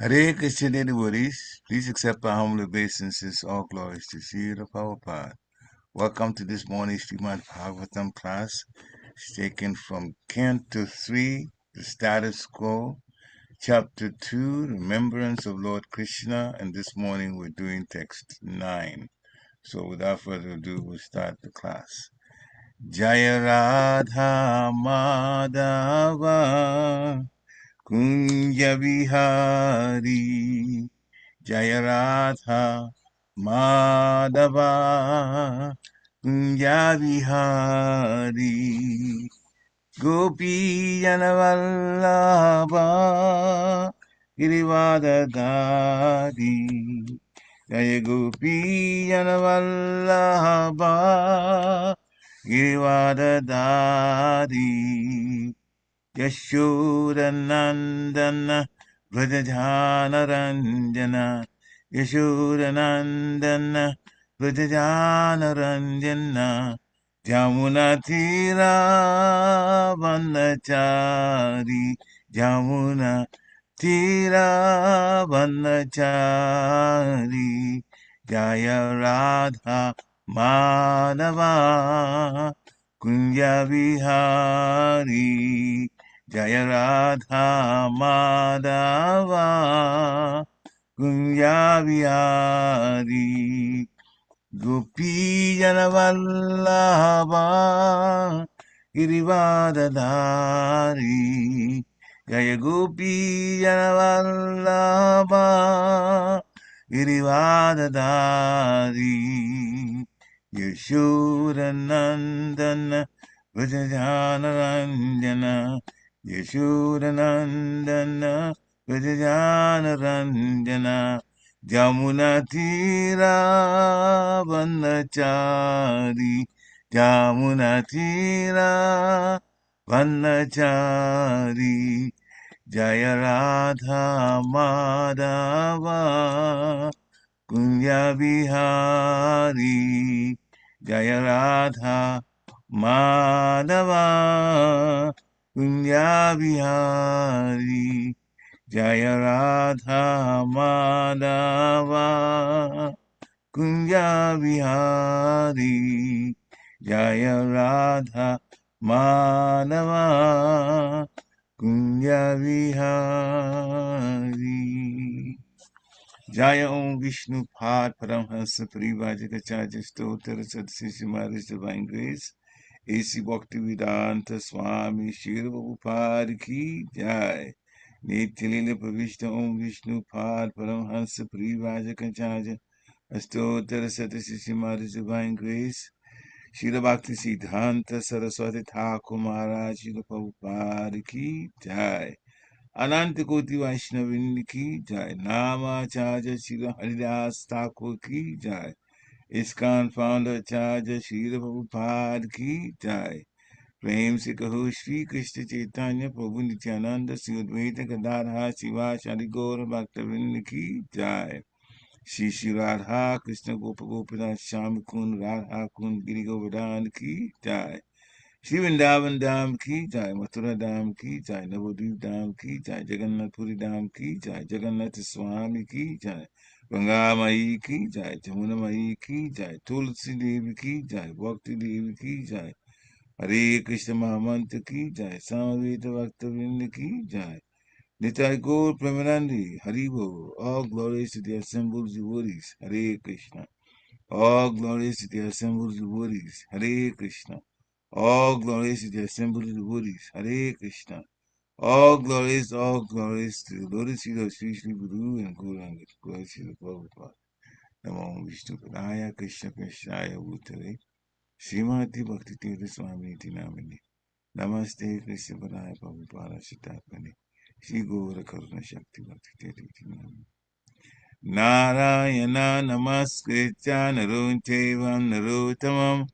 Hare Krishna devotees, please accept our humble obeisances. All glories to Srila Prabhupada. Welcome to this morning's Srimad Bhagavatam class. It's taken from Canto 3, the status quo, Chapter 2, Remembrance of Lord Krishna, and this morning we're doing text 9. So without further ado, we'll start the class. Jaya Radha Madhava Kunja Vihari Jaya Radha Madhava Kunja Vihari Gopi Janavallabha Girivadadari Jaya Gopi Janavallabha Girivadadari Yashodanandana Vrajajanaranjana Yashodanandana Vrajajanaranjana Jamunatira Vandachari Jamuna Tira Vandachari Jaya Radha Madhava Kunja Vihari Jaya Radha Madhava Kunja Vihari Gopi Janavallabha Girivadadari Jaya Gopi Janavallabha Girivadadari Yashodanandana Vrajajanaranjana Yashodanandana Vrajajanaranjana Jamunatira Vandachari Jamunatira Vandachari Jaya Radha Madhava Kunja Vihari Jaya Radha Madhava Kunja Vihari Jaya Radha Madhava Kunja Vihari Jaya Radha Madhava Kunja Vihari Jaya Om Vishnu Pad Paramhansa Parivājakacārya Stotra Satsishimāris Divine Grace A.C. Bhaktivedanta Swami Śrīla Prabhupada Ki Jai Nitya Pravishta Om Vishnu Pad Paramhansa Parivājakacārya Stotra Satsishimāris Divine Grace Śrīla Bhakti Siddhanta Saraswati Thakur Maharaj Śrīla Prabhupada Ki Jai Ananta Koti Vaishnavin Ki Jai Namacharya Śrīla Haridas Thakur Ki Jai ISKCON founder Acharya Śrīla Prabhupada Ki Jai Prem Se Kaho Shri Krishna Chaitanya Prabhu Nityananda Sri Advaita Gadadhar Sivasari Gaura Bhaktivinoda Ki Jai Shri Radha Krishna Gopa Gopinath Shami Kund Radha Kund Giri Govardhan Ki Jai. Shri Vrindavan Dham Ki Jai, Mathura Dham Ki Jai, Navadvip Dham Ki Jai, Jagannath Puri Dham Ki Jai, Jagannath Swami Ki Jai, Ganga Mai Ki Jai, Jamuna Mai Ki Jai, Tulsi Devi Ki Jai, Bhakti Devi Ki Jai, Hare Krishna Mahamantra Ki Jai, Samaveta Bhakta Ki Jai, Nitai Gaur Premanandi, Haribo, all glories to the assembled devotees, Hare Krishna. All glories to the assembled devotees, Hare Krishna. All glories to the assembled devotees, Hare Krishna. All glories to the lotus feet of Sri Sri Guru and Gauranga, glories to the Prabhupada. Namo Vishnu Padaya Krishna Krishnaya Bhutale, Srimati Bhakti Tirtha Swami Iti Namini. Namaste Krishna Padaya Prabhupada Siddhapani. Shri Gaura Karuna Shakti Bhakti Tirtha Iti Namini. Narayana Namaskritya Narunchevam Naruttamam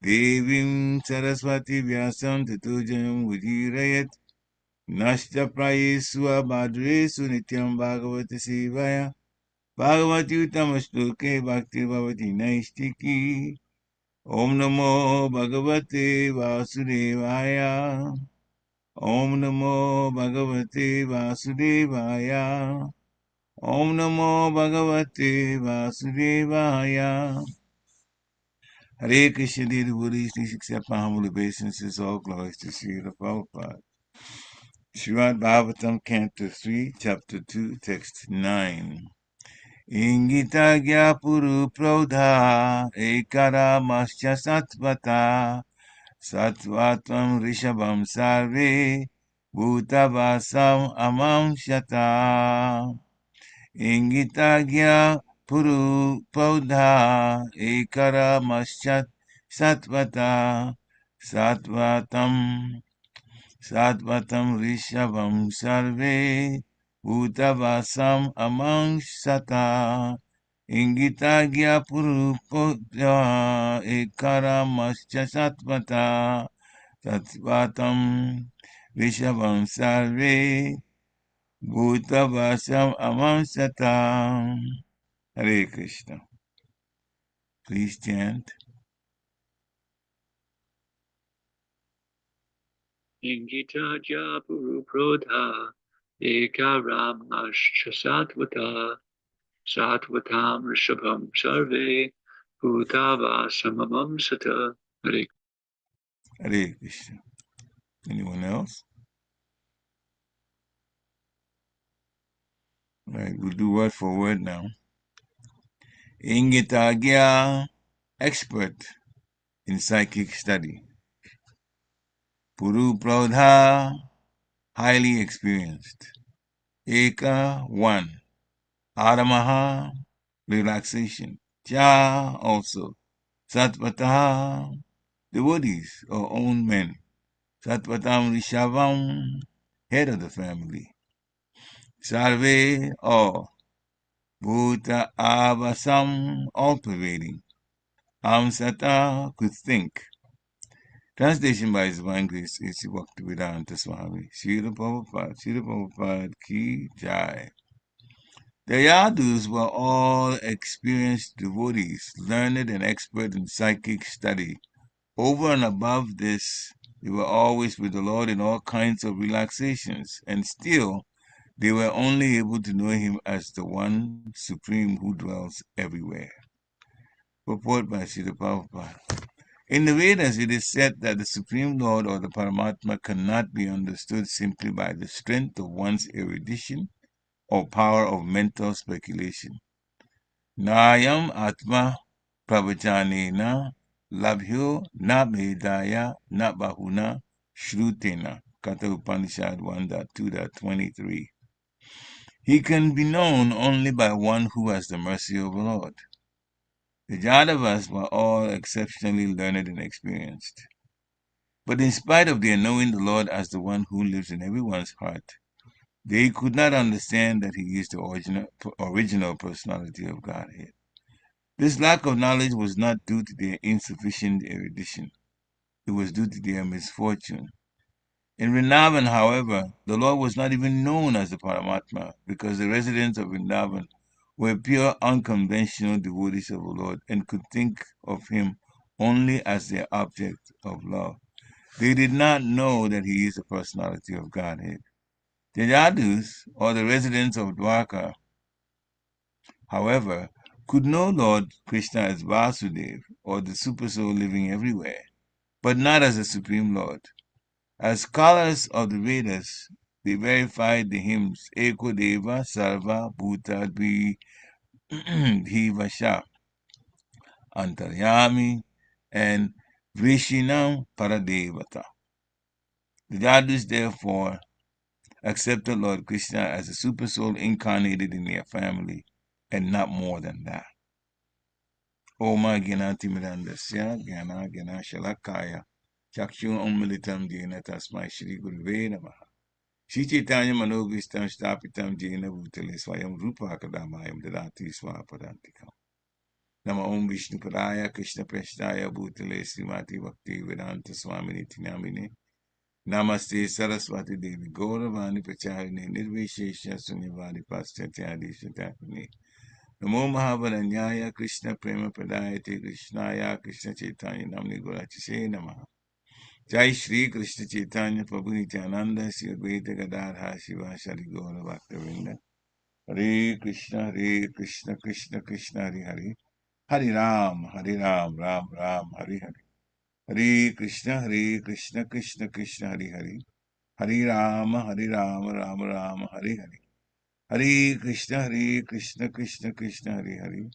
Devim Saraswati Vyasam Tatujam Ujirayat Nashta Prayesu Abhadresu Nityam Bhagavata Sivaya Bhagavati Uttamastuke Bhakti Bhavati Naistiki Om Namo Bhagavate Vasudevaya Om Namo Bhagavate Vasudevaya Om Namo Bhagavate Vasudevaya. Hare Krishna, dear devotees, please accept my humble obeisances. All glories to Sri Prabhupada. Srimad Bhagavatam, Canto 3, Chapter 2, Text 9. Iṅgita-jñāḥ puru-prauḍhā ekārāmāś sātvatāḥ sātvatāṃ ṛṣabhaṁ sarve bhūtāvāsam amaṁsata. iṅgita-jñāḥ puru-prauḍhā ekārāmāś sātvatāḥ sātvatām ṛṣabhaṁ sarve bhūtāvāsam amaṁsata. iṅgita-jñāḥ puru-prauḍhā ekārāmāś sātvatāḥ sātvatām ṛṣabhaṁ sarve bhūtāvāsam amaṁsata. Hare Krishna. Please chant. Iṅgita-jñāḥ puru-prauḍhā ekārāmāś sātvatāḥ sātvatām ṛṣabhaṁ sarve bhūtāvāsam amaṁsata. Hare Krishna. Anyone else? All right, we'll do word for word now. Iṅgita-jñāḥ, expert in psychic study. Puru-prauḍhā, highly experienced. Eka, one. Ārāmāḥ, relaxation. Ja, also. Sātvatāḥ, devotees or own men. Sātvatām ṛṣabhaṁ, head of the family. Sarve, all. Bhūtāvāsam, all pervading. Amaṁsata, could think. Translation by His Divine Grace A.C. Bhaktivedanta Swami Srila Prabhupada Ki Jai. The Yadus were all experienced devotees, learned and expert in psychic study. Over and above this, they were always with the Lord in all kinds of relaxations, and still they were only able to know Him as the one supreme who dwells everywhere. Purport by Srila Prabhupada. In the Vedas, it is said that the Supreme Lord or the Paramatma cannot be understood simply by the strength of one's erudition or power of mental speculation. Nayam atma pravachanena labhyo na medaya na bahuna shrutena. Katha Upanishad 1.2.23. He can be known only by one who has the mercy of the Lord. The Yadavas were all exceptionally learned and experienced. But in spite of their knowing the Lord as the one who lives in everyone's heart, they could not understand that He is the original personality of Godhead. This lack of knowledge was not due to their insufficient erudition. It was due to their misfortune. In Vrindavan, however, the Lord was not even known as the Paramatma because the residents of Vrindavan were pure, unconventional devotees of the Lord and could think of him only as their object of love. They did not know that he is the personality of Godhead. The Yadus, or the residents of Dwarka, however, could know Lord Krishna as Vasudev, or the Supersoul living everywhere, but not as the Supreme Lord. As scholars of the Vedas, they verified the hymns Eko Deva Sarva Bhuta Dvivasha Antaryami and Vrishinam Paradevata. The Yadus therefore accepted Lord Krishna as a super soul incarnated in their family, and not more than that. Oma Gyanati Mirandasya Gyana Gyana Shalakaya Chakshu Ummilitam Jena Tasmai Shri Guruve Namaha. Shri Chaitanya Manovistam Stapitam Jena Bhutale Swayam Rupa Kadamayam Dadati Swapadantikam. Nama Om Vishnu Padaya Krishna Prashtaya Bhutale Srimati Bhakti Vedanta Swamini Tinamine. Namaste Saraswati Devi Gauravani Pacharine Nirvishesha Sunyavadi Paschatya Shatapane. Namo Mahavaranyaya Krishna Prema Pradayate Krishnaya Krishna Chaitanya Namni Gorachise Namaha. Jai Shri Krishna Chaitanya Prabhu Nityananda Shri Advaita Gadadha Shiva Shari Gaura Bhaktavinda. Hare Krishna Krishna Krishna Hare Hare. Hare Ram Ram Ram Hare Hare. Hare Krishna Krishna Krishna Hare Hare. Hare Ram Ram Ram Hare Hare. Hare Krishna Krishna Krishna Hare Hare.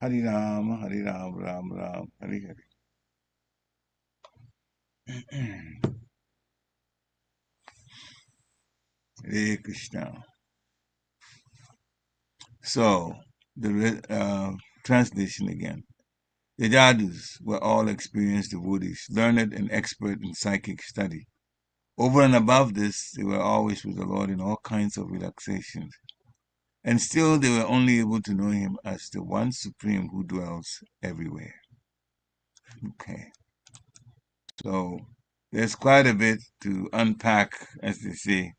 Hare Ram Ram Ram Hare Hare. Hare Krishna. So, the translation again. The Yadus were all experienced devotees, learned and expert in psychic study. Over and above this, they were always with the Lord in all kinds of relaxations. And still they were only able to know him as the one supreme who dwells everywhere. Okay. So there's quite a bit to unpack, as they say,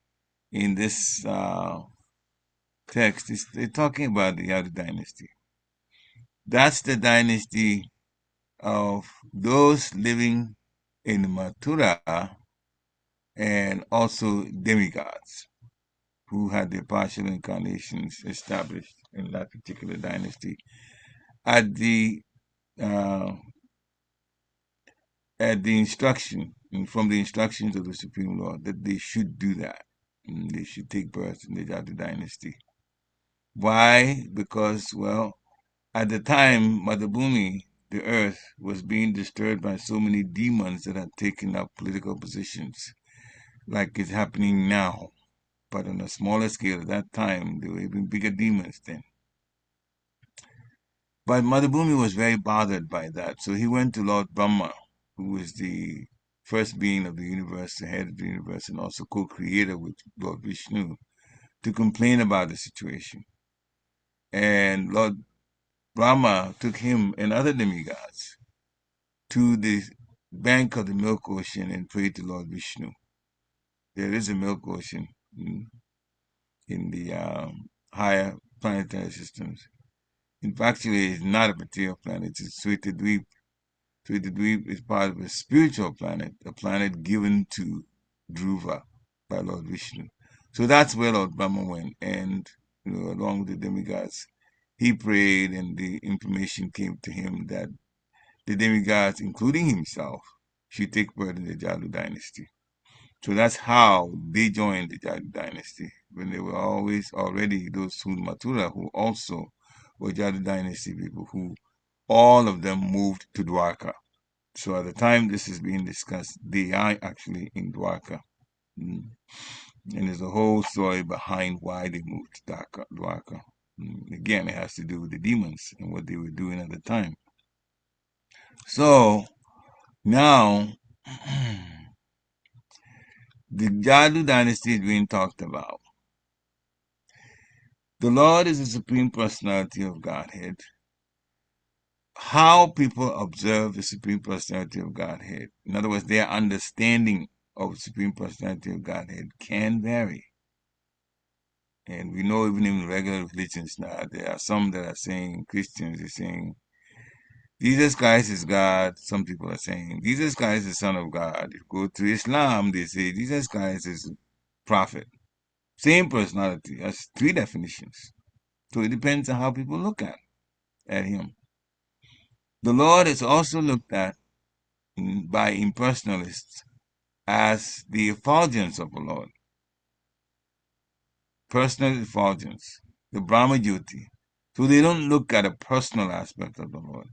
in this text. They're talking about the Yadu dynasty. That's the dynasty of those living in Mathura and also demigods who had their partial incarnations established in that particular dynasty at the instruction, from the instructions of the Supreme Lord, that they should do that. And they should take birth in the Yadu dynasty. Why? Because, well, at the time, Mother Bhumi, the earth, was being disturbed by so many demons that had taken up political positions, like it's happening now. But on a smaller scale at that time, there were even bigger demons then. But Mother Bhumi was very bothered by that, so he went to Lord Brahma, who was the first being of the universe, the head of the universe, and also co-creator with Lord Vishnu, to complain about the situation. And Lord Brahma took him and other demigods to the bank of the milk ocean and prayed to Lord Vishnu. There is a milk ocean in the higher planetary systems. In fact, it's not a material planet, it's Svetadweep. Svetadweep is part of a spiritual planet, a planet given to Dhruva by Lord Vishnu. So that's where Lord Brahma went, and along with the demigods, he prayed, and the information came to him that the demigods, including himself, should take birth in the Yadu dynasty. So that's how they joined the Yadu dynasty, when they were always already those who Mathura, who also were Yadu dynasty people, who all of them moved to Dwarka. So at the time this is being discussed, they are actually in Dwarka. And there's a whole story behind why they moved to Dwarka. Again, it has to do with the demons and what they were doing at the time. So now the Yadu dynasty is being talked about. The Lord is the Supreme Personality of Godhead. How people observe the Supreme Personality of Godhead, in other words, their understanding of the Supreme Personality of Godhead, can vary. And we know even in regular religions now, there are some that are saying, Christians are saying, Jesus Christ is God. Some people are saying, Jesus Christ is the Son of God. If you go to Islam, they say, Jesus Christ is a prophet. Same personality. That's three definitions. So it depends on how people look at him. The Lord is also looked at by impersonalists as the effulgence of the Lord. Personal effulgence. The Brahma Jyoti. So they don't look at a personal aspect of the Lord.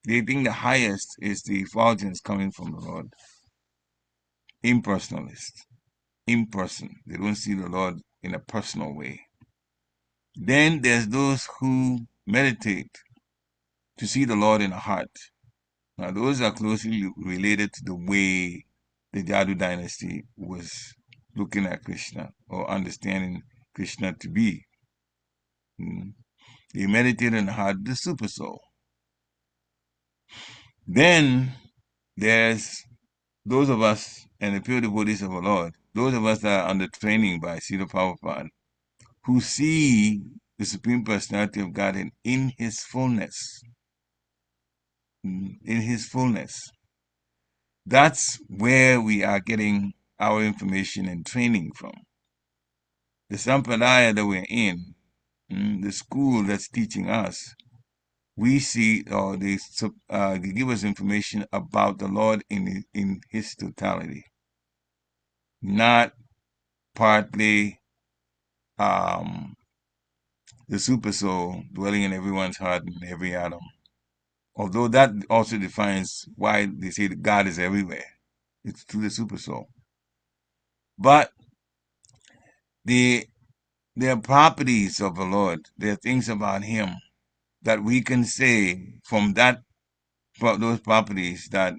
They think the highest is the effulgence coming from the Lord. Impersonalists. Impersonal. They don't see the Lord in a personal way. Then there's those who meditate to see the Lord in the heart. Now, those are closely related to the way the Yadus dynasty was looking at Krishna or understanding Krishna to be. They meditate in the heart of the super soul. Then there's those of us and the pure devotees of the Lord, those of us that are under training by Srila Prabhupada, who see the Supreme Personality of Godhead in His fullness. In His fullness. That's where we are getting our information and training from. The sampradaya that we're in, the school that's teaching us, we see, or they give us information about the Lord in His totality, not partly the super soul dwelling in everyone's heart and every atom. Although that also defines why they say that God is everywhere. It's through the super soul. But there are properties of the Lord. There are things about Him that we can say from those properties that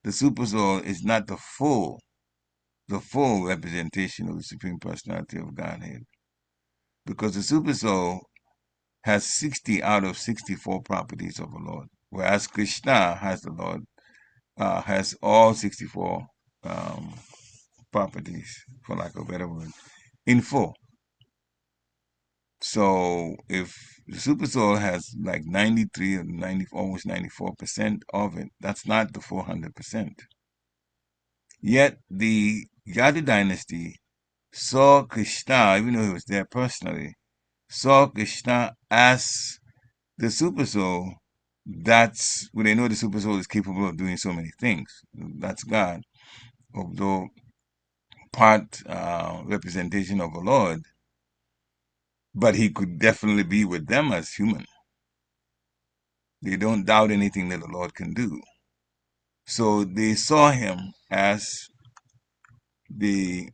the super soul is not the full representation of the Supreme Personality of Godhead. Because the super soul has 60 out of 64 properties of the Lord, whereas Krishna has has all 64 properties, for lack of a better word, in full. So if the super soul has like 93 or 90, almost 94% of it, that's not the 400%. Yet the Yadu dynasty saw Krishna, even though he was there personally, saw Krishna as the super soul. That's when they know the super soul is capable of doing so many things. That's God. Although part representation of the Lord, but he could definitely be with them as human. They don't doubt anything that the Lord can do. So they saw him as the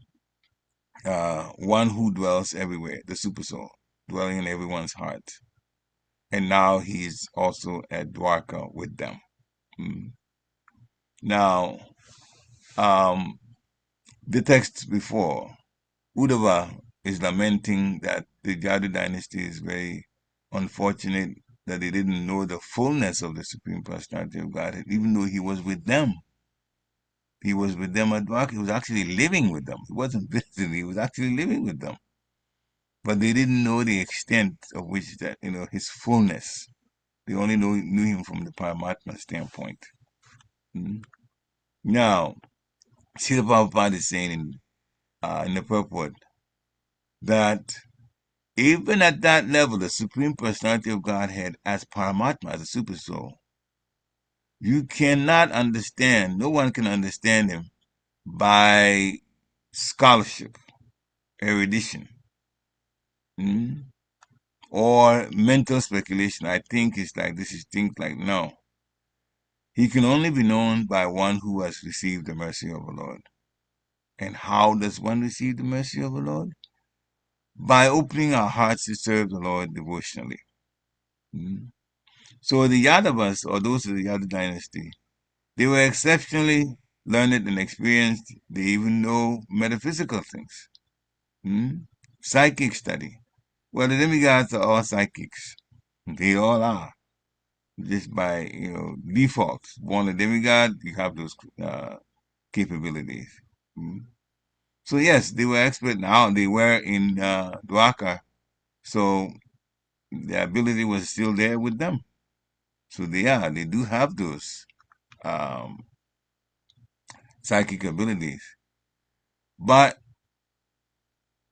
one who dwells everywhere, the super soul, dwelling in everyone's heart. And now he's also at Dwarka with them. Now, the text before, Uddhava is lamenting that the Yadu dynasty is very unfortunate that they didn't know the fullness of the Supreme Personality of Godhead, even though he was with them. He was with them at Dwarka. He was actually living with them. He wasn't visiting. He was actually living with them. But they didn't know the extent of which that, his fullness. They only knew him from the Paramatma standpoint. Now, Srila Prabhupada is saying in the purport that even at that level, the Supreme Personality of Godhead as Paramatma, as a super soul, you cannot understand, no one can understand him by scholarship, erudition, or mental speculation. I think it's like this, is think like no. He can only be known by one who has received the mercy of the Lord. And how does one receive the mercy of the Lord? By opening our hearts to serve the Lord devotionally. So the Yadavas, or those of the Yadu dynasty, they were exceptionally learned and experienced. They even know metaphysical things. Psychic study. Well, the demigods are all psychics. They all are. Just by, default. Born a demigod, you have those capabilities. So yes, they were expert now. They were in Dwaka. So the ability was still there with them. So they do have those um, psychic abilities. But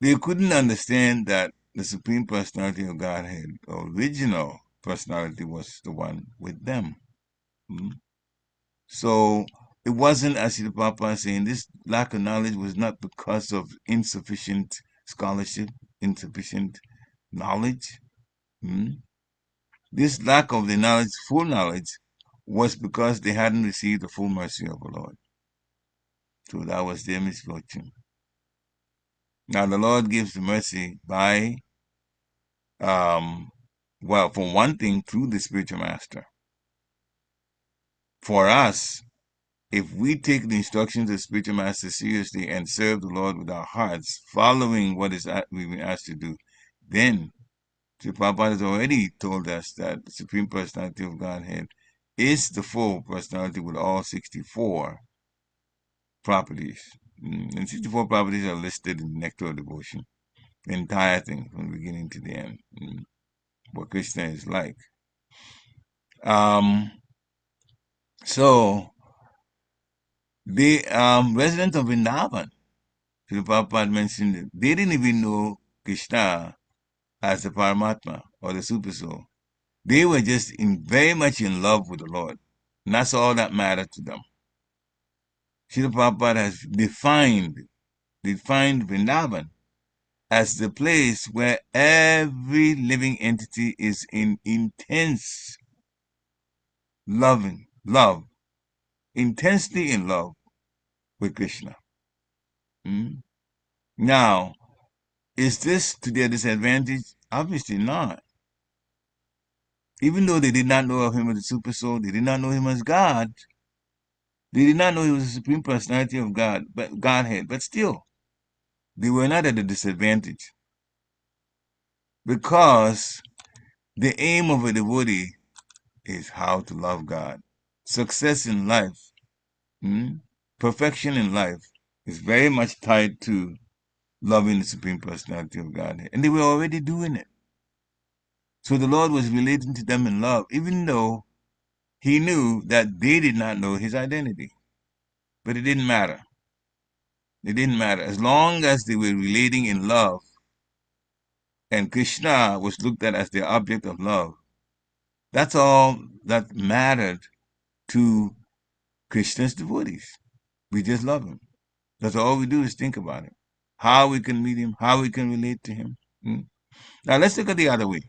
they couldn't understand that the Supreme Personality of Godhead, original personality, was the one with them. Hmm? So it wasn't, as the Papa saying, this lack of knowledge was not because of insufficient scholarship, insufficient knowledge. Hmm? This lack of the knowledge, full knowledge, was because they hadn't received the full mercy of the Lord. So that was their misfortune. Now the Lord gives the mercy by, well, for one thing, through the spiritual master. For us, if we take the instructions of the spiritual master seriously and serve the Lord with our hearts, following what we've been asked to do, then the Prabhupada has already told us that the Supreme Personality of Godhead is the full personality with all 64 properties. And 64 properties are listed in the Nectar of Devotion. The entire thing, from the beginning to the end, what Krishna is like. So, the residents of Vrindavan, Srila Prabhupada mentioned it, they didn't even know Krishna as the Paramatma or the Super Soul. They were just very much in love with the Lord. And that's all that mattered to them. Srila Prabhupada has defined Vrindavan as the place where every living entity is in intense love, intensely in love with Krishna. Now, is this to their disadvantage? Obviously not. Even though they did not know of him as the super soul, they did not know him as God, they did not know he was the supreme personality of God, but Godhead, but still, they were not at a disadvantage. Because the aim of a devotee is how to love God. Success in life, perfection in life, is very much tied to loving the Supreme Personality of Godhead. And they were already doing it. So the Lord was relating to them in love, even though he knew that they did not know his identity. But it didn't matter. It didn't matter. As long as they were relating in love, and Krishna was looked at as the object of love, that's all that mattered to Krishna's devotees. We just love him. That's all we do is think about him. How we can meet him, how we can relate to him. Now let's look at the other way.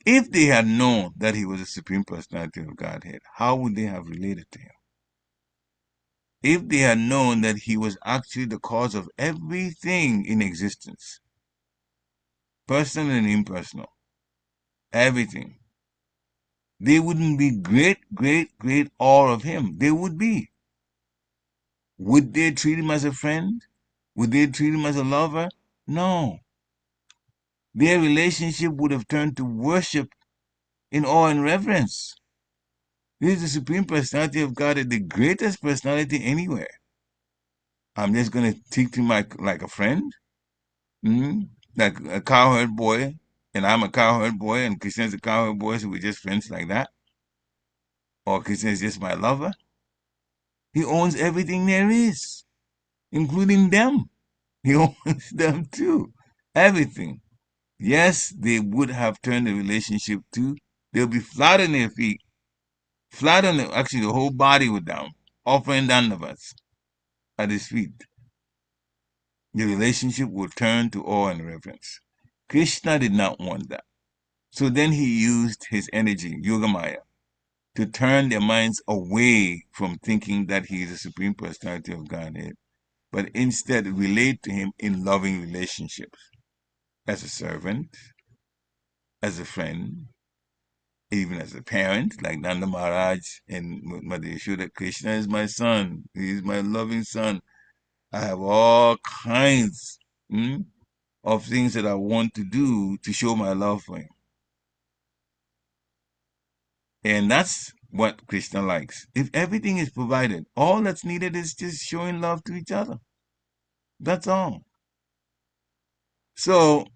If they had known that he was the Supreme Personality of Godhead, how would they have related to him? If they had known that he was actually the cause of everything in existence, personal and impersonal, everything, they wouldn't be great awe of him. They would be. Would they treat him as a friend? Would they treat him as a lover? No. Their relationship would have turned to worship in awe and reverence. This is the Supreme Personality of God, the greatest personality anywhere. I'm just going to treat him like a friend, like a cowherd boy, and I'm a cowherd boy, and Krishna's a cowherd boy, so we're just friends like that. Or Krishna is just my lover. He owns everything there is, including them. He owns them too. Everything. Yes, they would have turned the relationship to, they'll be flat on their feet, actually the whole body would down, offering dandavats at his feet. The relationship will turn to awe and reverence. Krishna did not want that. So then he used his energy, Yogamaya, to turn their minds away from thinking that he is the Supreme Personality of Godhead, but instead relate to him in loving relationships, as a servant, as a friend, even as a parent, like Nanda Maharaj and Mother Yashoda. Krishna is my son. He is my loving son. I have all kinds of things that I want to do to show my love for him. And that's what Krishna likes. If everything is provided, all that's needed is just showing love to each other. That's all. So,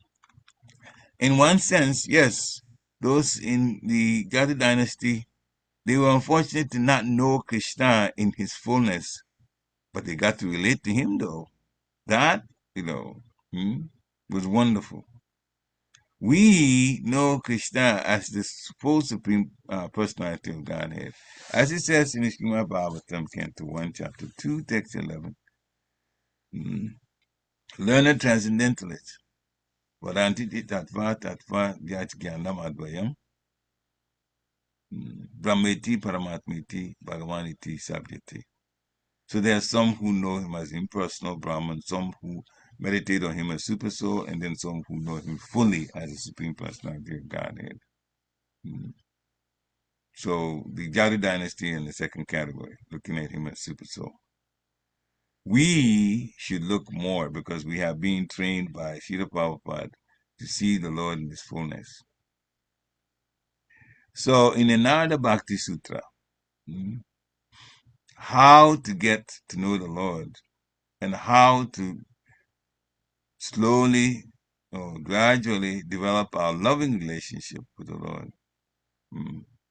in one sense, yes, those in the Yadu dynasty, they were unfortunate to not know Krishna in his fullness, but they got to relate to him though. That, you know, was wonderful. We know Krishna as the full supreme personality of Godhead. As it says in the Srimad Bhagavatam, Canto 1, Chapter 2, Text 11. Learned transcendentalist. Vadanti tattva tattva jnanam advayam. Brahmeti paramatmeti bhagavaniti sabhyati. So there are some who know him as impersonal Brahman, some who meditate on him as super soul, and then some who know him fully as the supreme personality of Godhead. So the Yadu dynasty in the second category, looking at him as super soul. We should look more because we have been trained by Srila Prabhupada to see the Lord in his fullness. So in the Narada Bhakti Sutra, how to get to know the Lord and how to slowly or gradually develop our loving relationship with the Lord,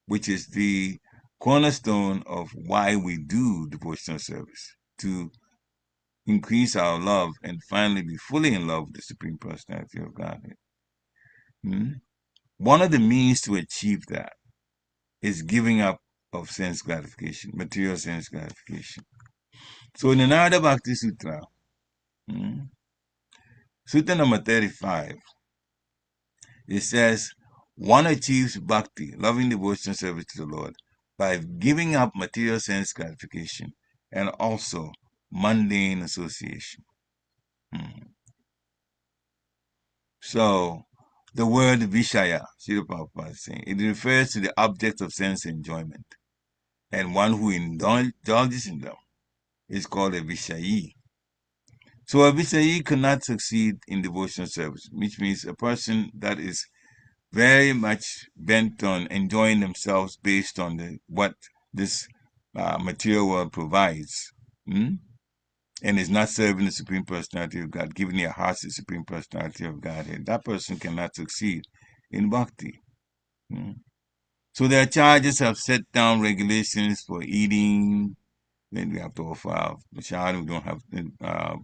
which is the cornerstone of why we do devotional service, to increase our love and finally be fully in love with the Supreme Personality of Godhead. One of the means to achieve that is giving up of sense gratification, material sense gratification. So in the Narada Bhakti Sutra, Sutta number 35, it says, one achieves bhakti, loving devotional service to the Lord, by giving up material sense gratification and also mundane association. So the word Vishaya, Srila Prabhupada is saying, it refers to the object of sense enjoyment. And one who indulges in them is called a Vishayi. So a Vishayi cannot succeed in devotional service, which means a person that is very much bent on enjoying themselves based on what this material world provides, and is not serving the Supreme Personality of God, giving their hearts to the Supreme Personality of Godhead. That person cannot succeed in bhakti. So their charges have set down regulations for eating. Then we have to offer our prasad. We don't have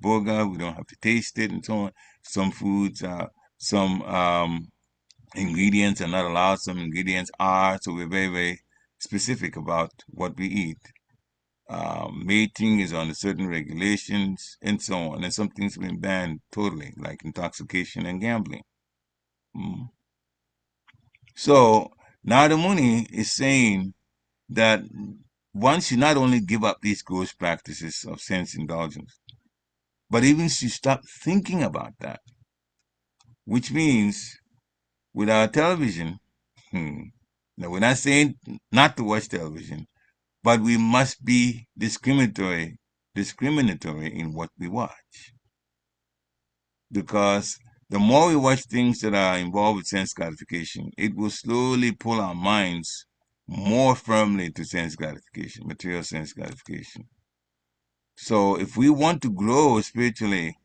bhoga. We don't have to taste it, and so on. Some foods, some ingredients are not allowed. Some ingredients are. So we're very, very specific about what we eat. Mating is under certain regulations, and so on. And some things have been banned totally, like intoxication and gambling. So Narada Muni is saying that one should not only give up these gross practices of sense indulgence, but even should stop thinking about that, which means with our television, now we're not saying not to watch television, but we must be discriminatory in what we watch. Because the more we watch things that are involved with sense gratification, it will slowly pull our minds more firmly to sense gratification, material sense gratification. So if we want to grow spiritually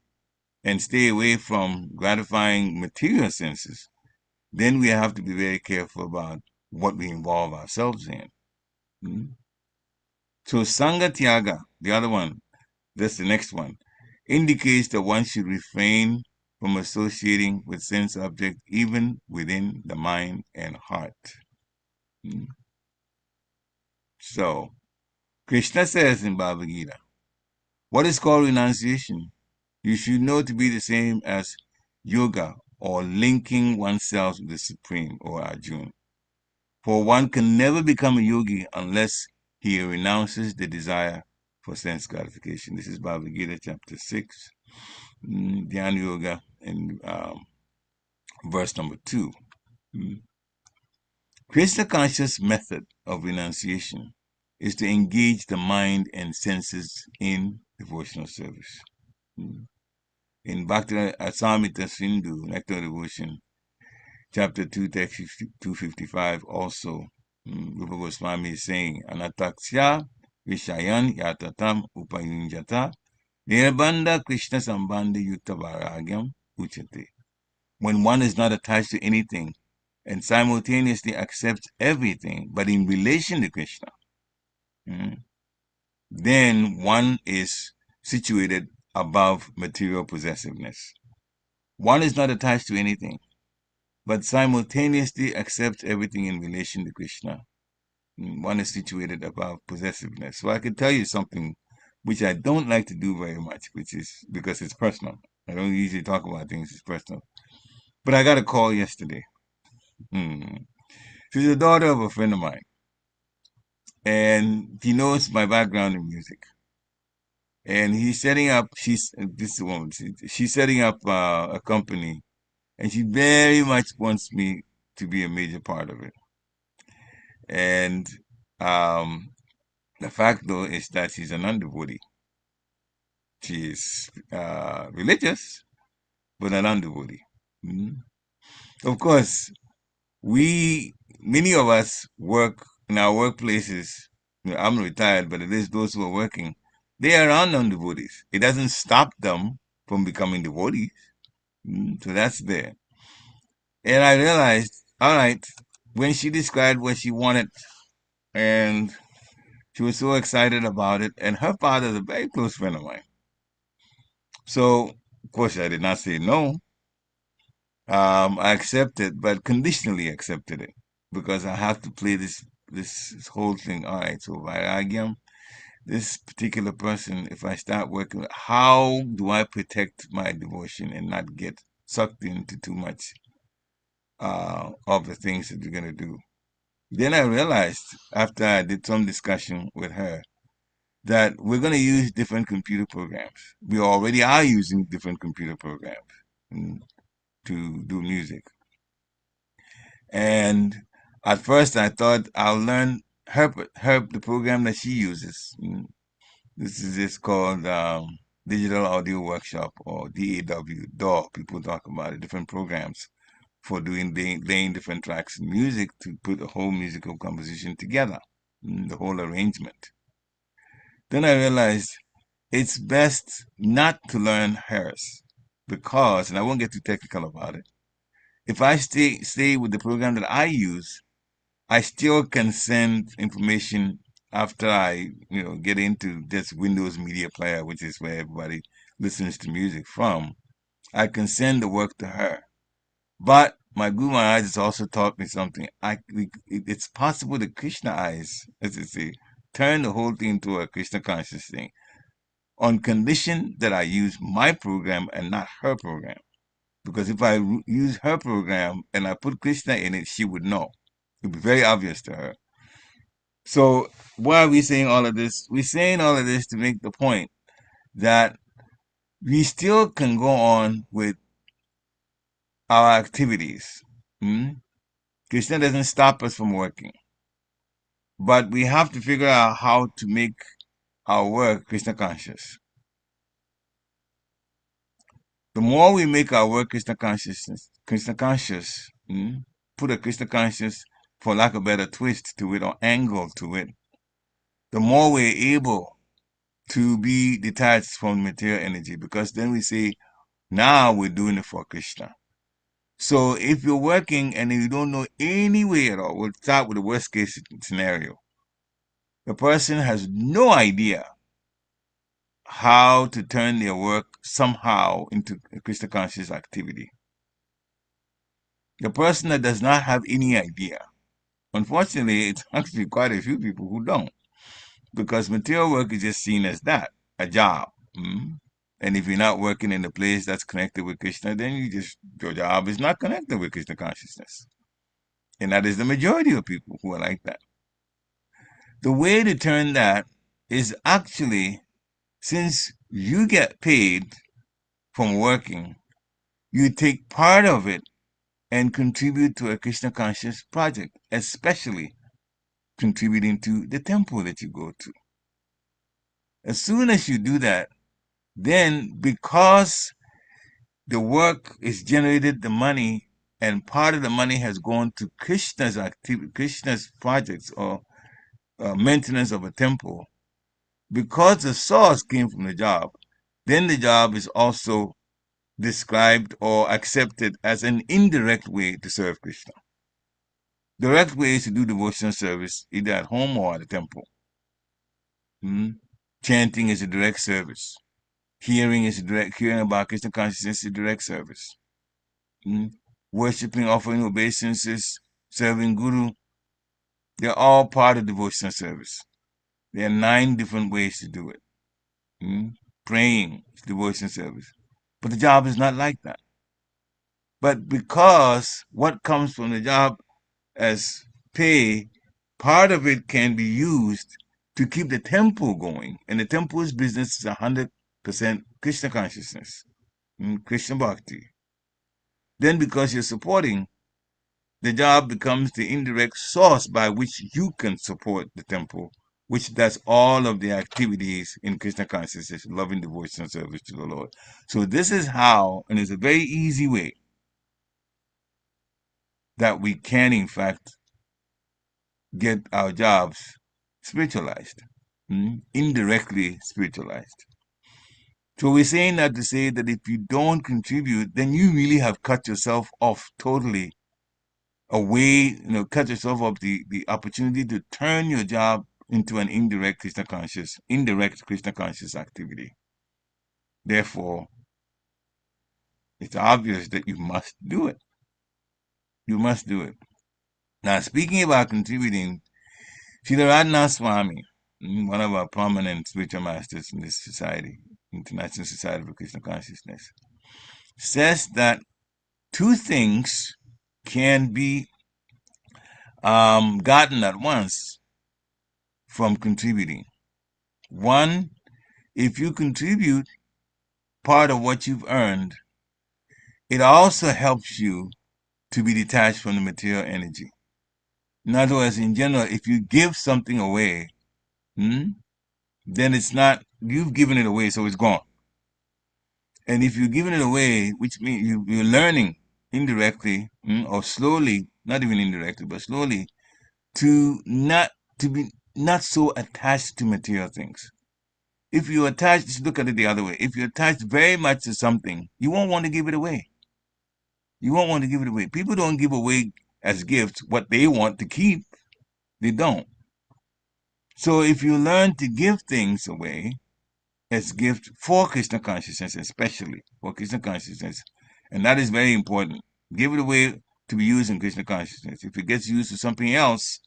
and stay away from gratifying material senses, then we have to be very careful about what we involve ourselves in. So Sangha Tyaga, the other one, that's the next one, indicates that one should refrain from associating with sense objects even within the mind and heart. So Krishna says in Bhagavad Gita, what is called renunciation, you should know to be the same as yoga, or linking oneself with the Supreme, or Arjuna. For one can never become a yogi unless he renounces the desire for sense gratification. This is Bhagavad Gita, chapter 6, Dhyana Yoga, and verse number 2. Krishna conscious method of renunciation is to engage the mind and senses in devotional service. In Bhakti Asamita Sindhu, Nectar Devotion, chapter 2, text 255, also, Rupa Goswami is saying, Anataksya Vishayan Yatatam Upayunjata Nirbandha Krishna Sambandha Yutta Vairagyam Uchate. When one is not attached to anything and simultaneously accepts everything, but in relation to Krishna, then one is situated above material possessiveness. One is not attached to anything, but simultaneously accepts everything in relation to Krishna. One is situated above possessiveness. So I can tell you something which I don't like to do very much, which is because it's personal. I don't usually talk about things that's personal. But I got a call yesterday. She's the daughter of a friend of mine. And he knows my background in music. And he's setting up, this woman, she's setting up a company. And she very much wants me to be a major part of it. And the fact, though, is that she's a non-devotee. She is religious, but a non-devotee. Of course, many of us work in our workplaces. I'm retired, but it is those who are working. They are non-devotees. It doesn't stop them from becoming devotees. So that's there. And I realized, all right, when she described what she wanted, and she was so excited about it, and her father is a very close friend of mine. So, of course, I did not say no. I accepted, but conditionally accepted it because I have to play this whole thing. All right, so Vairagyam, this particular person, if I start working, how do I protect my devotion and not get sucked into too much of the things that you're going to do? Then I realized after I did some discussion with her that we're going to use different computer programs. We already are using different computer programs to do music. And at first I thought I'll learn the program that she uses. This is just called Digital Audio Workshop, or DAW. People talk about it, different programs for laying different tracks in music to put a whole musical composition together, the whole arrangement. Then I realized it's best not to learn hers because, and I won't get too technical about it, if I stay with the program that I use, I still can send information after I, get into this Windows Media Player, which is where everybody listens to music from. I can send the work to her. But my Guru Maharaj has also taught me something. It's possible that Krishna eyes, as they say, turn the whole thing into a Krishna conscious thing on condition that I use my program and not her program. Because if I use her program and I put Krishna in it, she would know. It would be very obvious to her. So why are we saying all of this? We're saying all of this to make the point that we still can go on with our activities. Krishna doesn't stop us from working. But we have to figure out how to make our work Krishna conscious. The more we make our work Krishna conscious, put a Krishna conscious, for lack of a better twist to it or angle to it, the more we're able to be detached from material energy, because then we say, now we're doing it for Krishna. So if you're working and you don't know any way at all, we'll start with the worst case scenario. The person has no idea how to turn their work somehow into a Krishna conscious activity. The person that does not have any idea, unfortunately, it's actually quite a few people who don't, because material work is just seen as that, a job. And if you're not working in a place that's connected with Krishna, then your job is not connected with Krishna consciousness. And that is the majority of people who are like that. The way to turn that is actually, since you get paid from working, you take part of it and contribute to a Krishna conscious project, especially contributing to the temple that you go to. As soon as you do that, then because the work is generated the money, and part of the money has gone to Krishna's projects or maintenance of a temple, because the source came from the job, then the job is also described or accepted as an indirect way to serve Krishna. Direct way is to do devotional service either at home or at the temple. Chanting is a direct service. Hearing about Krishna consciousness is a direct service. Worshipping, offering obeisances, serving Guru, they're all part of devotional service. There are 9 different ways to do it. Praying is devotional service. But the job is not like that. But because what comes from the job as pay, part of it can be used to keep the temple going. And the temple's business is 100% Krishna consciousness, Krishna bhakti. Then because you're supporting, the job becomes the indirect source by which you can support the temple, which does all of the activities in Krishna consciousness, loving devotion and service to the Lord. So this is how, and it's a very easy way, that we can, in fact, get our jobs spiritualized, indirectly spiritualized. So we're saying that to say that if you don't contribute, then you really have cut yourself off totally away, cut yourself off the opportunity to turn your job into an indirect Krishna conscious activity. Therefore, it's obvious that you must do it. You must do it. Now, speaking about contributing, Srila Radhanath Swami, one of our prominent spiritual masters in this society, International Society for Krishna Consciousness, says that 2 things can be gotten at once from contributing. One, if you contribute part of what you've earned, it also helps you to be detached from the material energy. In other words, in general, if you give something away, then it's not, you've given it away, so it's gone. And if you're giving it away, which means you're learning indirectly, or slowly, not even indirectly, but slowly, to be not so attached to material things. If you attach, just look at it the other way. If you attach very much to something, you won't want to give it away. You won't want to give it away. People don't give away as gifts what they want to keep. They don't. So if you learn to give things away as gifts for Krishna consciousness, especially for Krishna consciousness, and that is very important. Give it away to be used in Krishna consciousness. If it gets used for something else,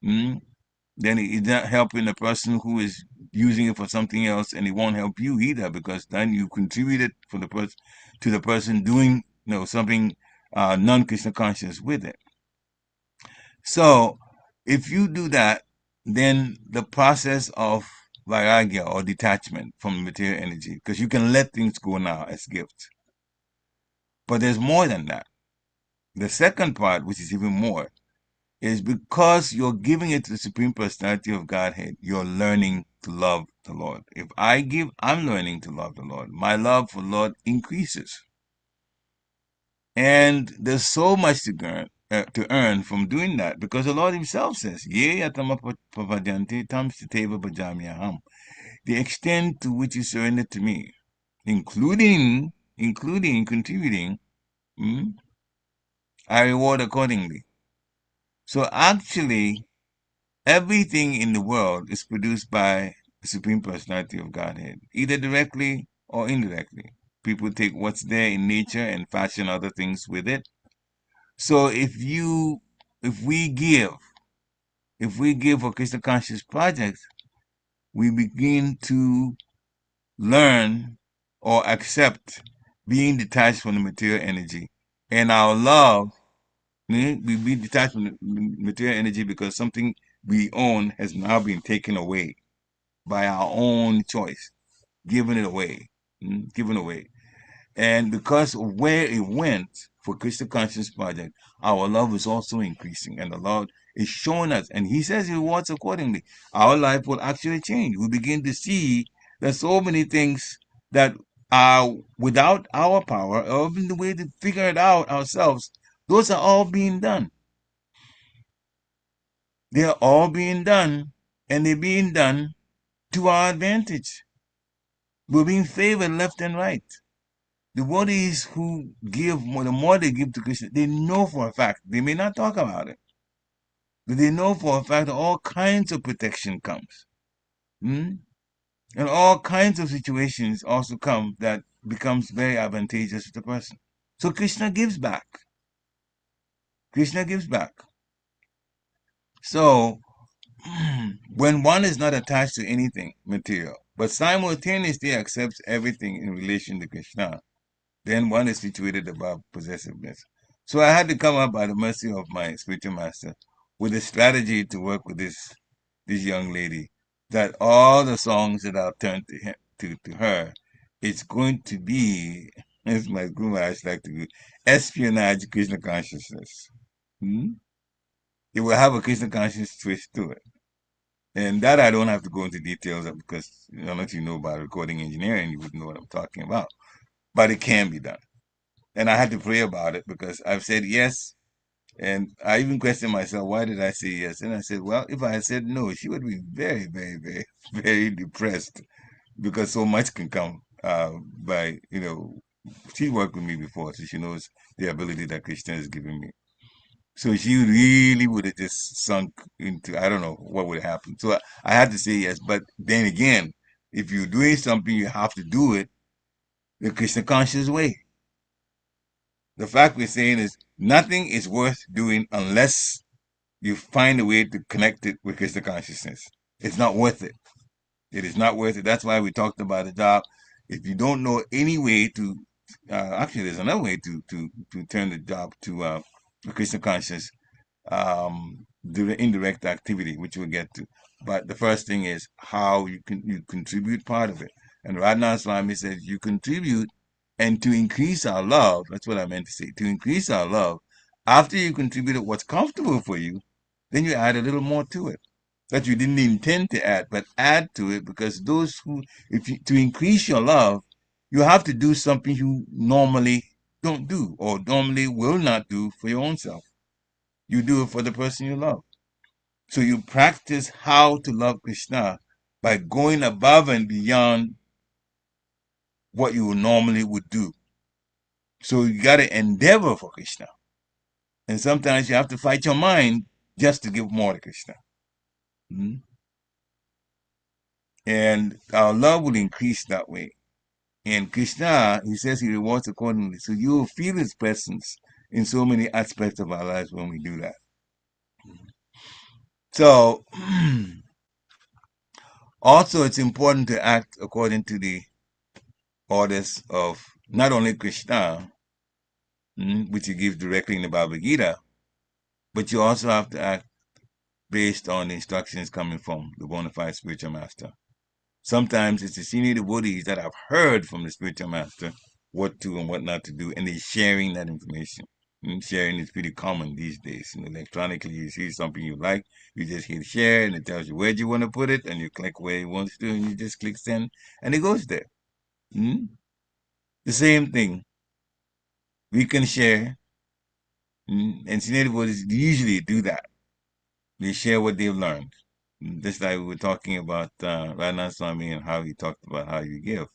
then it's not helping the person who is using it for something else, and it won't help you either, because then you contributed to the person doing something non-Krishna conscious with it. So if you do that, then the process of vairagya or detachment from material energy, because you can let things go now as gifts. But there's more than that. The second part, which is even more, is because you're giving it to the Supreme Personality of Godhead, you're learning to love the Lord. If I give, I'm learning to love the Lord. My love for the Lord increases. And there's so much to earn from doing that, because the Lord himself says, Ye atama papadyanti tam siteva bhajamyaham. The extent to which you surrender to me, including contributing, I reward accordingly. So actually, everything in the world is produced by the Supreme Personality of Godhead, either directly or indirectly. People take what's there in nature and fashion other things with it. So if we give for Krishna Conscious projects, we begin to learn or accept being detached from the material energy. And our love, we be detached from the material energy because something we own has now been taken away by our own choice, given away. And because of where it went for Krishna Conscious Project, our love is also increasing, and the Lord is showing us, and He says He rewards accordingly. Our life will actually change. We begin to see that so many things that are without our power, or even the way to figure it out ourselves, those are all being done. They are all being done, and they're being done to our advantage. We're being favored left and right. Devotees who give more, the more they give to Krishna, they know for a fact, they may not talk about it, but they know for a fact that all kinds of protection comes. Hmm? And all kinds of situations also come that becomes very advantageous to the person. So Krishna gives back. Krishna gives back. So when one is not attached to anything material, but simultaneously accepts everything in relation to Krishna, then one is situated above possessiveness. So I had to come up by the mercy of my spiritual master with a strategy to work with this young lady, that all the songs that I'll turn to him to her, it's going to be, as my Guru Maharaj like to do, espionage Krishna consciousness. Hmm? It will have a Krishna conscious twist to it. And that I don't have to go into details of, because unless you know about recording engineering, you wouldn't know what I'm talking about. But it can be done. And I had to pray about it because I've said yes. And I even questioned myself, why did I say yes? And I said, well, if I had said no, she would be very, very, very, very depressed, because so much can come by, she's worked with me before, so she knows the ability that Krishna has given me. So she really would have just sunk into, I don't know what would happen. So I had to say yes. But then again, if you're doing something, you have to do it the Krishna conscious way. The fact we're saying is nothing is worth doing unless you find a way to connect it with Krishna consciousness. It's not worth it. It is not worth it. That's why we talked about the job. If you don't know any way to, actually, there's another way to turn the job to Krishna conscious, the indirect activity, which we'll get to. But the first thing is how you contribute part of it. And Radhanath Swami says you contribute, and to increase our love, that's what I meant to say, to increase our love, after you contributed what's comfortable for you, then you add a little more to it that you didn't intend to add, but add to it, because those who, if you, to increase your love, you have to do something you normally don't do or normally will not do for your own self. You do it for the person you love. So you practice how to love Krishna by going above and beyond what you normally would do. So you got to endeavor for Krishna. And sometimes you have to fight your mind just to give more to Krishna. Mm-hmm. And our love will increase that way. And Krishna, he says he rewards accordingly. So you will feel his presence in so many aspects of our lives when we do that. So also it's important to act according to the orders of not only Krishna, which he gives directly in the Bhagavad Gita, but you also have to act based on the instructions coming from the bona fide spiritual master. Sometimes it's the senior devotees that have heard from the spiritual master what to and what not to do, and they're sharing that information. Sharing is pretty common these days. Electronically, you see something you like, you just hit share, and it tells you where you want to put it, and you click where you want to, and you just click send, and it goes there. The same thing. We can share, and senior devotees usually do that. They share what they've learned. Just like we were talking about Radhanath Swami and how he talked about how you give.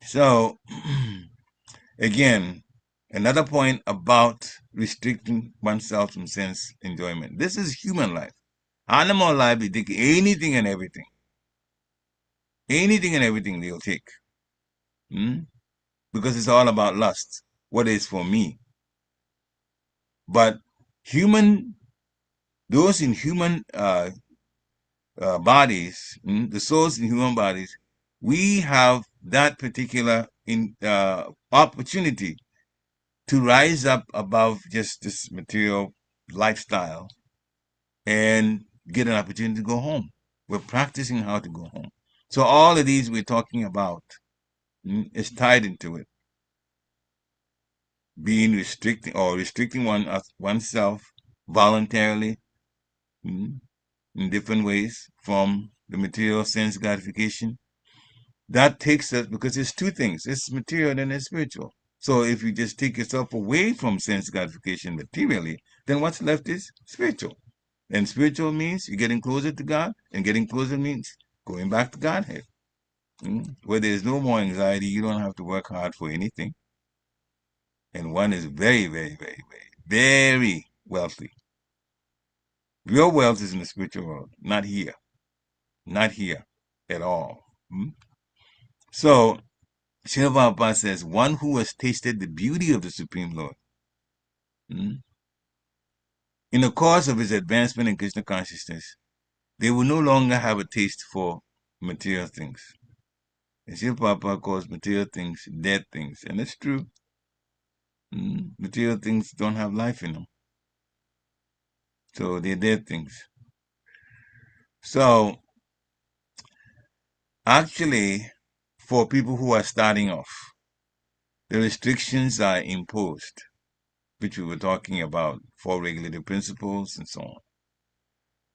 So, again, another point about restricting oneself from sense enjoyment. This is human life. Animal life, they take anything and everything. Anything and everything they'll take. Because it's all about lust. What is for me? But those in human bodies, the souls in human bodies, we have that particular opportunity to rise up above just this material lifestyle and get an opportunity to go home. We're practicing how to go home. So all of these we're talking about is tied into it. Being restricting oneself voluntarily in different ways from the material sense gratification. That takes us, because it's two things, it's material and it's spiritual. So if you just take yourself away from sense gratification materially, then what's left is spiritual. And spiritual means you're getting closer to God, and getting closer means going back to Godhead. Where there's no more anxiety, you don't have to work hard for anything. And one is very, very, very, very, very wealthy. Real wealth is in the spiritual world, not here. Not here at all. So, Srila Prabhupada says, one who has tasted the beauty of the Supreme Lord, in the course of his advancement in Krishna consciousness, they will no longer have a taste for material things. And Srila Prabhupada calls material things dead things. And it's true. Material things don't have life in them. So they're dead things. So, actually, for people who are starting off, the restrictions are imposed, which we were talking about, 4 regulative principles and so on.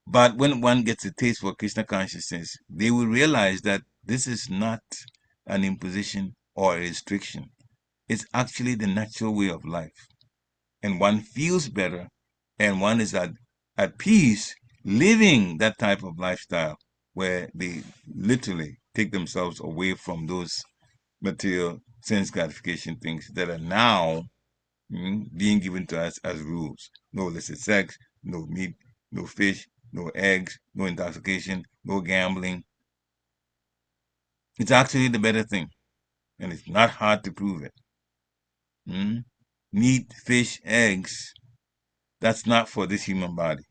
But when one gets a taste for Krishna consciousness, they will realize that this is not an imposition or a restriction. It's actually the natural way of life. And one feels better, and one is at peace living that type of lifestyle where they literally take themselves away from those material sense gratification things that are now being given to us as rules. No illicit sex, no meat, no fish, no eggs, no intoxication, no gambling. It's actually the better thing, and it's not hard to prove it. Meat, fish, eggs, that's not for this human body.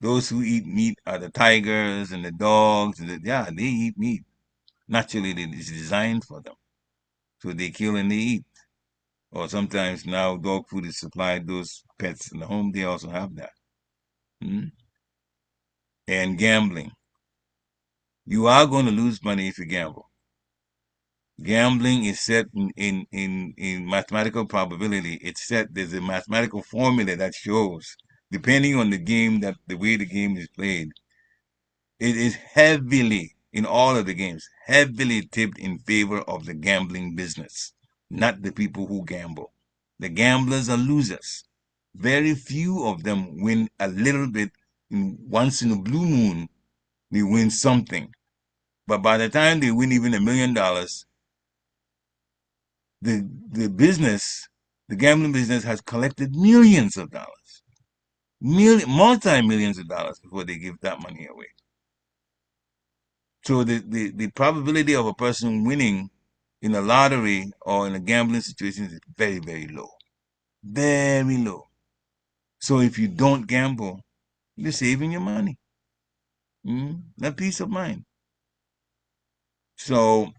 Those who eat meat are the tigers and the dogs. They eat meat. Naturally, it's designed for them. So they kill and they eat. Or sometimes now dog food is supplied, those pets in the home, they also have that. And gambling. You are going to lose money if you gamble. Gambling is set in mathematical probability. It's set, there's a mathematical formula that shows, depending on the game, that the way the game is played, it is heavily, in all of the games, heavily tipped in favor of the gambling business, not the people who gamble. The gamblers are losers. Very few of them win a little bit. Once in a blue moon, they win something. But by the time they win even $1 million, the business, the gambling business, has collected millions of dollars, multi-millions of dollars before they give that money away. So the probability of a person winning in a lottery or in a gambling situation is very, very low. Very low. So if you don't gamble, you're saving your money. That peace of mind. So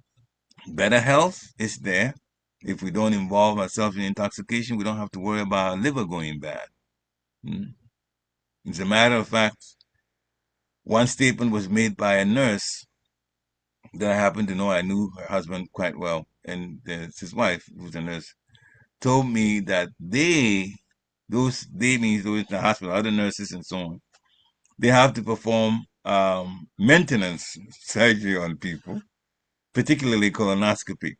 better health is there. If we don't involve ourselves in intoxication, we don't have to worry about our liver going bad. As a matter of fact, one statement was made by a nurse that I happen to know. I knew her husband quite well, and his wife, who's a nurse, told me that they means those in the hospital, other nurses and so on, they have to perform maintenance surgery on people, particularly colonoscopy.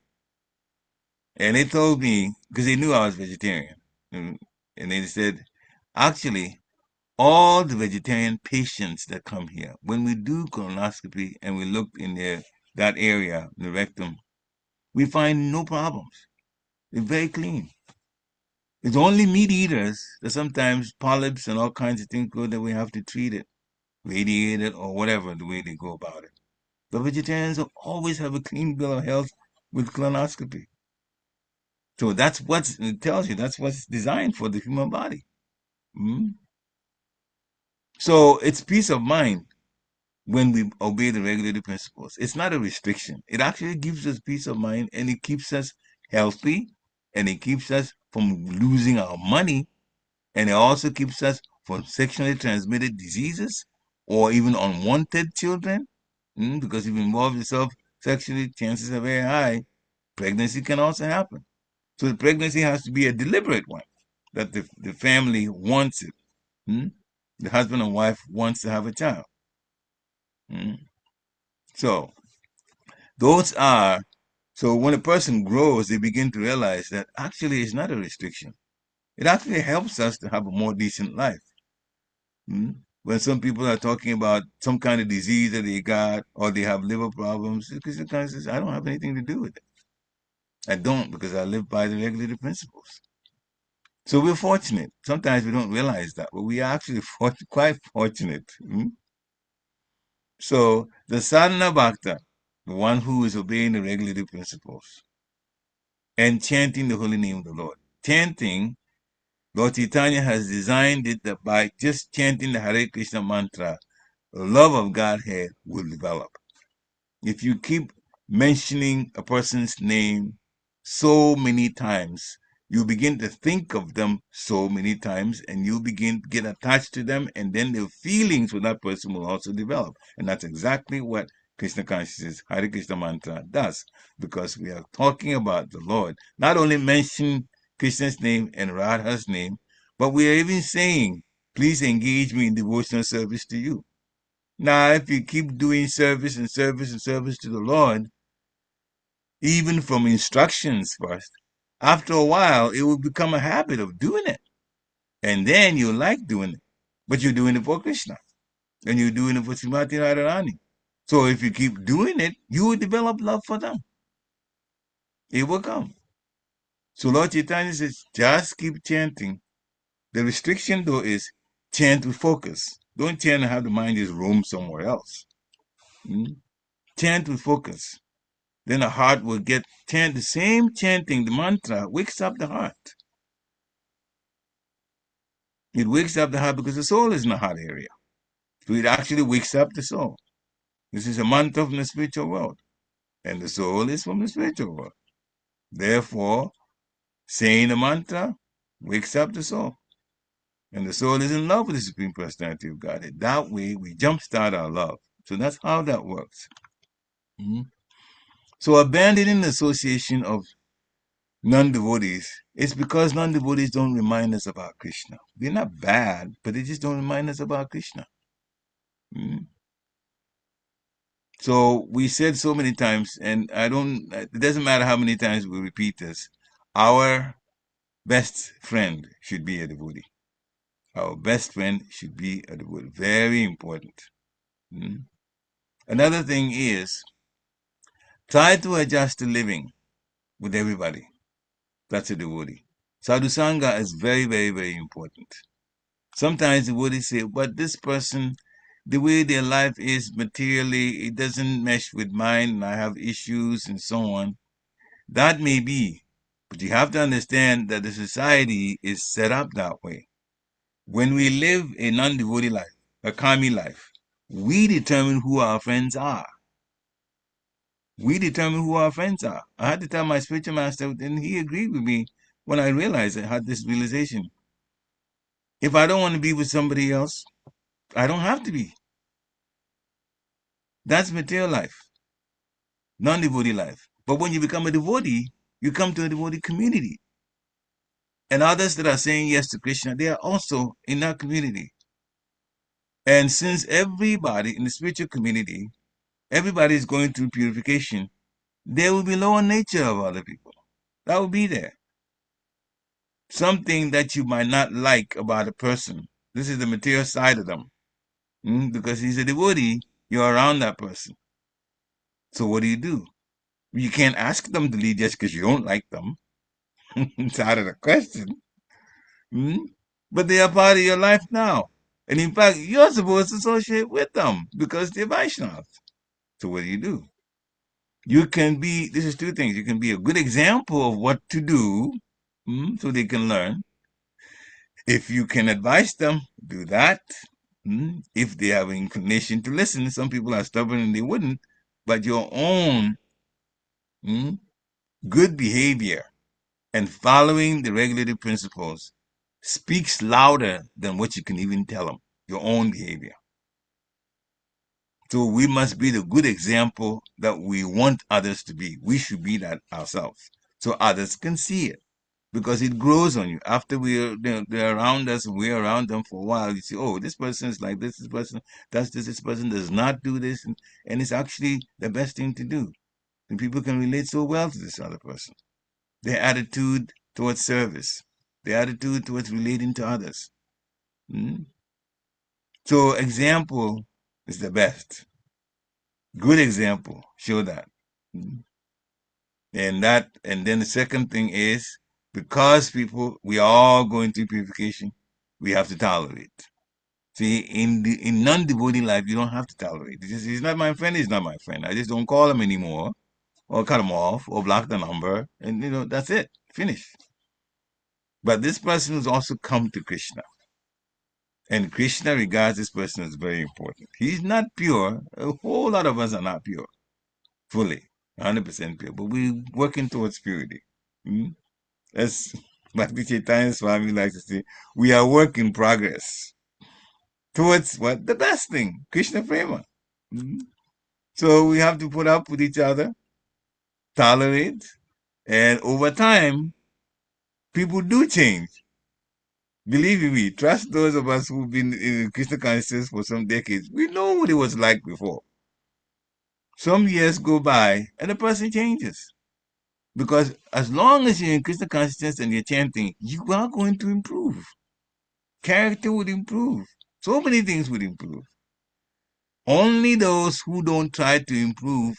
And they told me, because they knew I was vegetarian, and they said, actually, all the vegetarian patients that come here, when we do colonoscopy and we look in that area, the rectum, we find no problems. They're very clean. It's only meat eaters that sometimes polyps and all kinds of things go that we have to treat it, radiate it, or whatever the way they go about it. But vegetarians will always have a clean bill of health with colonoscopy. So that's it tells you, that's what's designed for the human body. So it's peace of mind when we obey the regulative principles. It's not a restriction. It actually gives us peace of mind, and it keeps us healthy, and it keeps us from losing our money, and it also keeps us from sexually transmitted diseases or even unwanted children. Because if you involve yourself sexually, chances are very high pregnancy can also happen. So the pregnancy has to be a deliberate one, that the family wants it. The husband and wife wants to have a child. So so when a person grows, they begin to realize that actually it's not a restriction. It actually helps us to have a more decent life. when some people are talking about some kind of disease that they got or they have liver problems, Krishna consciousness says, I don't have anything to do with it. I don't, because I live by the regulative principles. So we're fortunate. Sometimes we don't realize that, but we are actually quite fortunate. So the sadhana bhakta, the one who is obeying the regulative principles and chanting the holy name of the Lord. Chanting, Lord Chaitanya has designed it that by just chanting the Hare Krishna mantra, the love of Godhead will develop. If you keep mentioning a person's name so many times, you begin to think of them so many times, and you begin to get attached to them, and then the feelings for that person will also develop. And that's exactly what Krishna consciousness, Hare Krishna mantra does, because we are talking about the Lord. Not only mention Krishna's name and Radha's name, but we are even saying, please engage me in devotional service to you. Now, if you keep doing service and service and service to the Lord, even from instructions first, after a while, it will become a habit of doing it. And then you like doing it. But you're doing it for Krishna. And you're doing it for Srimati Radharani. So if you keep doing it, you will develop love for them. It will come. So Lord Chaitanya says, just keep chanting. The restriction, though, is chant with focus. Don't chant and have the mind just roam somewhere else. Chant with focus. Then the heart will get the same chanting, the mantra wakes up the heart. It wakes up the heart because the soul is in the heart area. So it actually wakes up the soul. This is a mantra from the spiritual world. And the soul is from the spiritual world. Therefore, saying the mantra wakes up the soul. And the soul is in love with the Supreme Personality of Godhead. That way, we jumpstart our love. So that's how that works. So abandoning the association of non-devotees, it's because non-devotees don't remind us about Krishna. They're not bad, but they just don't remind us about Krishna. So we said so many times, and it doesn't matter how many times we repeat this, our best friend should be a devotee. Our best friend should be a devotee. Very important. Another thing is, try to adjust to living with everybody. That's a devotee. Sadhusanga is very, very, very important. Sometimes devotees say, but this person, the way their life is materially, it doesn't mesh with mine, and I have issues and so on. That may be, but you have to understand that the society is set up that way. When we live a non-devotee life, a karmi life, we determine who our friends are. We determine who our friends are. I had to tell my spiritual master, and he agreed with me when I realized I had this realization. If I don't want to be with somebody else, I don't have to be. That's material life, non-devotee life. But when you become a devotee, you come to a devotee community. And others that are saying yes to Krishna, they are also in that community. And since everybody in the spiritual community, everybody is going through purification, there will be lower nature of other people. That will be there. Something that you might not like about a person. This is the material side of them. Because he's a devotee, you're around that person. So what do? You can't ask them to leave just because you don't like them. It's out of the question. But they are part of your life now. And in fact, you're supposed to associate with them because they're Vaishnavas. So what do? You can be, this is two things. You can be a good example of what to do so they can learn. If you can advise them, do that. If they have an inclination to listen, some people are stubborn and they wouldn't. But your own good behavior and following the regulative principles speaks louder than what you can even tell them, your own behavior. So we must be the good example that we want others to be. We should be that ourselves so others can see it because it grows on you. After they're around us and we're around them for a while, you see, oh, this person is like this person does this person does not do this. And it's actually the best thing to do. And people can relate so well to this other person. Their attitude towards service, their attitude towards relating to others. So example is the best. Good example, show that. And then the second thing is, because we are all going through purification, we have to tolerate. See, in non-devotee life, you don't have to tolerate. He's not my friend, he's not my friend. I just don't call him anymore, or cut him off, or block the number, and that's it. Finish. But this person has also come to Krishna. And Krishna regards this person as very important. He's not pure. A whole lot of us are not pure, fully, 100% pure. But we're working towards purity. Hmm? As Bhakti Chaitanya Swami likes to say, we are work in progress towards what? The best thing, Krishna Prema. Hmm? So we have to put up with each other, tolerate, and over time, people do change. Believe me, trust those of us who've been in Krishna consciousness for some decades. We know what it was like before. Some years go by and the person changes. Because as long as you're in Krishna consciousness and you're chanting, you are going to improve. Character would improve. So many things would improve. Only those who don't try to improve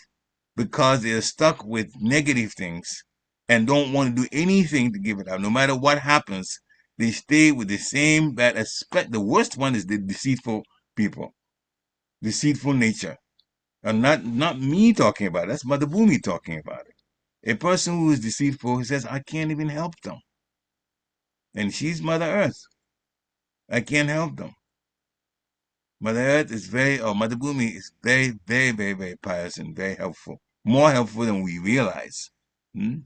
because they're stuck with negative things and don't want to do anything to give it up, no matter what happens, they stay with the same bad aspect. The worst one is the deceitful people, deceitful nature. And not me talking about it, that's Mother Bhumi talking about it. A person who is deceitful, who says, I can't even help them. And she's Mother Earth. I can't help them. Mother Earth is Mother Bhumi is very, very, very, very pious and very helpful. More helpful than we realize. Hmm?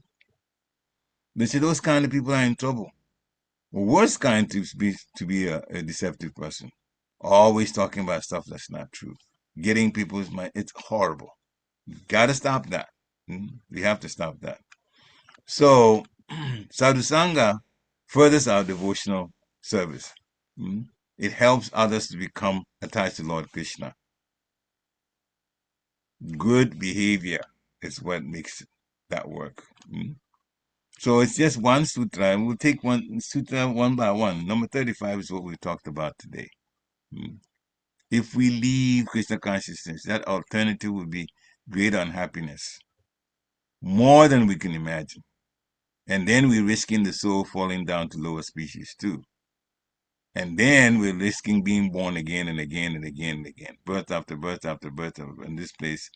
But see, those kind of people are in trouble. Worst kind to be a deceptive person. Always talking about stuff that's not true. Getting people's mind. It's horrible. You gotta stop that. We have to stop that. So, sadhusanga furthers our devotional service. It helps others to become attached to Lord Krishna. Good behavior is what makes that work. So it's just one sutra, and we'll take one sutra one by one. Number 35 is what we talked about today. If we leave Krishna consciousness, that alternative would be greater unhappiness, more than we can imagine. And then we're risking the soul falling down to lower species too. And then we're risking being born again and again and again and again, birth after birth after birth in this place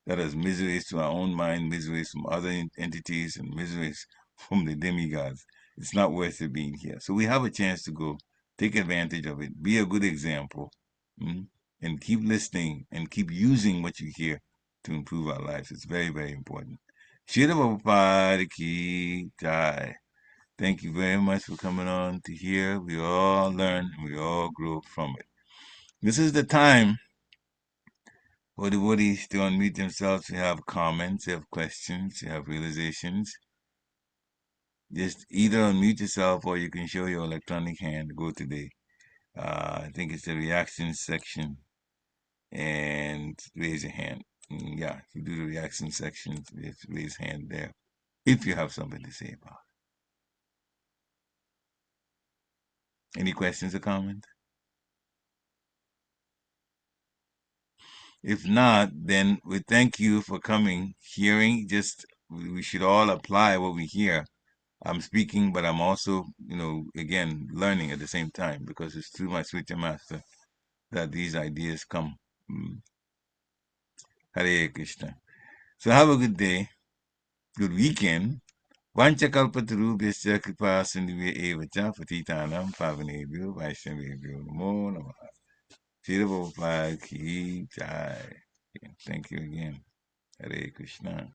that has miseries to our own mind, miseries from other entities, and miseries from the demigods. It's not worth it being here. So we have a chance to go take advantage of it, be a good example, and keep listening and keep using what you hear to improve our lives. It's very, very important. Srila Prabhupada ki jai. Thank you very much for coming on to hear. We all learn and we all grow from it. This is the time for devotees to unmute themselves. You have comments, you have questions, you have realizations. Just either unmute yourself or you can show your electronic hand. Go to the, I think it's the reactions section, and raise your hand. Yeah, if you do the reaction section, just raise hand there if you have something to say about it. Any questions or comments? If not, then we thank you for coming, hearing. Just we should all apply what we hear. I'm speaking, but I'm also, again, learning at the same time because it's through my spiritual master that these ideas come. Hare Krishna. So have a good day, good weekend. Vanchakalpatarubhyascha kripa sindhuvya evacha patitanam pavanebhyo vaishnavebhyo namo namaha. Srila Prabhupada ki jai. Thank you again. Hare Krishna.